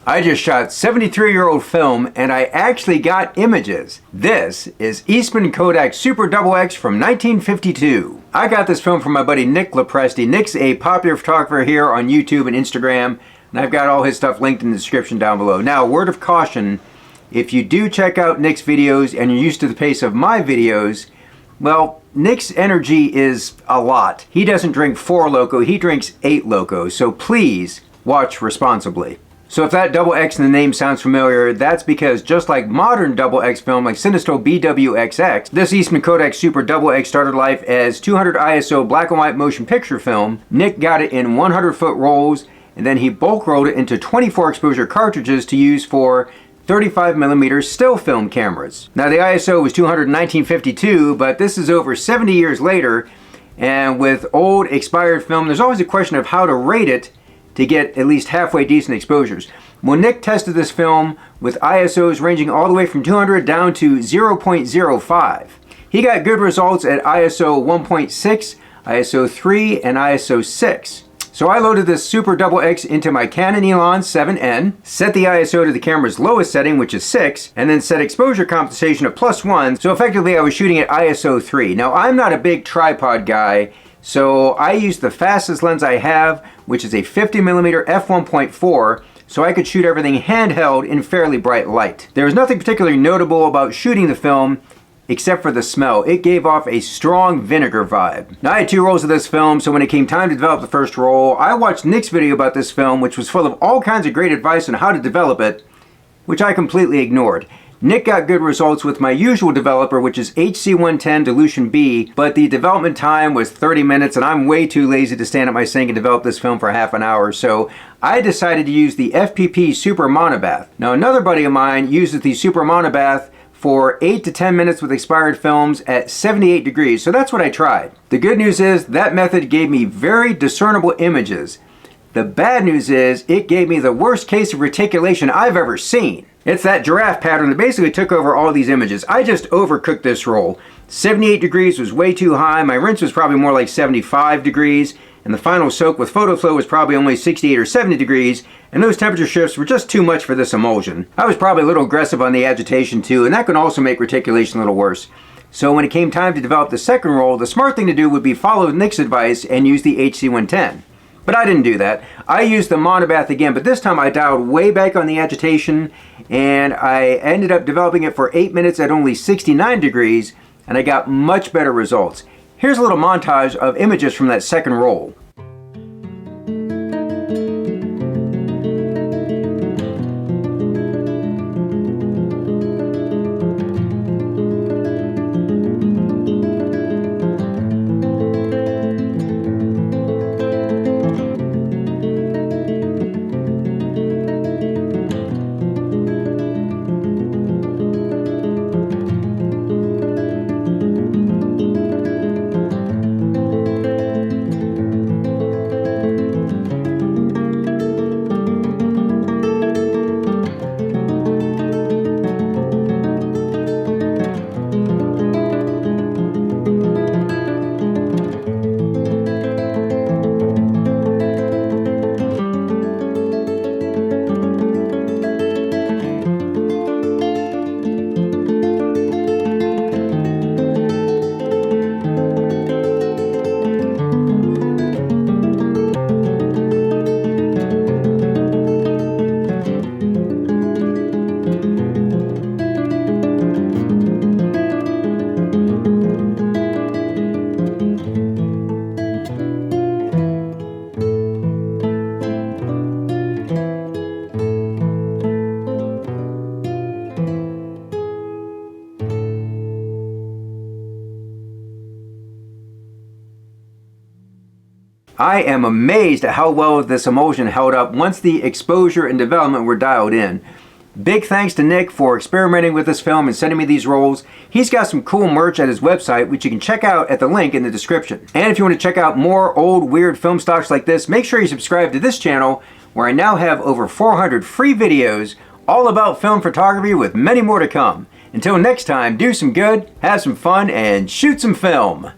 I just shot 73-year-old film and I actually got images. This is Eastman Kodak Super XX from 1952. I got this film from my buddy Nick Lopresti. Nick's a popular photographer here on YouTube and Instagram, and I've got all his stuff linked in the description down below. Now, word of caution, if you do check out Nick's videos and you're used to the pace of my videos, well, Nick's energy is a lot. He doesn't drink 4 Loko, he drinks 8 Loko, so please watch responsibly. So if that XX in the name sounds familiar, that's because just like modern XX film like Cinestill BWXX, this Eastman Kodak Super XX started life as 200 ISO black and white motion picture film. Nick got it in 100-foot rolls, and then he bulk rolled it into 24 exposure cartridges to use for 35mm still film cameras. Now the ISO was 200 in 1952, but this is over 70 years later, and with old expired film, there's always a question of how to rate it to get at least halfway decent exposures. When Nick tested this film with ISOs ranging all the way from 200 down to 0.05, he got good results at ISO 1.6, ISO 3, and ISO 6. So I loaded this Super XX into my Canon Elan 7N, set the ISO to the camera's lowest setting, which is 6, and then set exposure compensation of +1, so effectively I was shooting at ISO 3. Now I'm not a big tripod guy, so I used the fastest lens I have, which is a 50mm f1.4, so I could shoot everything handheld in fairly bright light. There was nothing particularly notable about shooting the film except for the smell. It gave off a strong vinegar vibe. Now I had 2 rolls of this film, so when it came time to develop the first roll, I watched Nick's video about this film, which was full of all kinds of great advice on how to develop it, which I completely ignored. Nick got good results with my usual developer, which is HC110 Dilution B, but the development time was 30 minutes and I'm way too lazy to stand at my sink and develop this film for half an hour, so I decided to use the FPP Super Monobath. Now another buddy of mine uses the Super Monobath for 8 to 10 minutes with expired films at 78 degrees, so that's what I tried. The good news is that method gave me very discernible images. The bad news is it gave me the worst case of reticulation I've ever seen. It's that giraffe pattern that basically took over all these images. I just overcooked this roll. 78 degrees was way too high, my rinse was probably more like 75 degrees, and the final soak with PhotoFlow was probably only 68 or 70 degrees, and those temperature shifts were just too much for this emulsion. I was probably a little aggressive on the agitation too, and that can also make reticulation a little worse. So when it came time to develop the second roll, the smart thing to do would be follow Nick's advice and use the HC110. But I didn't do that. I used the Monobath again, but this time I dialed way back on the agitation, and I ended up developing it for 8 minutes at only 69 degrees, and I got much better results. Here's a little montage of images from that second roll. I am amazed at how well this emulsion held up once the exposure and development were dialed in. Big thanks to Nick for experimenting with this film and sending me these rolls. He's got some cool merch at his website, which you can check out at the link in the description. And if you want to check out more old weird film stocks like this, make sure you subscribe to this channel, where I now have over 400 free videos all about film photography with many more to come. Until next time, do some good, have some fun, and shoot some film.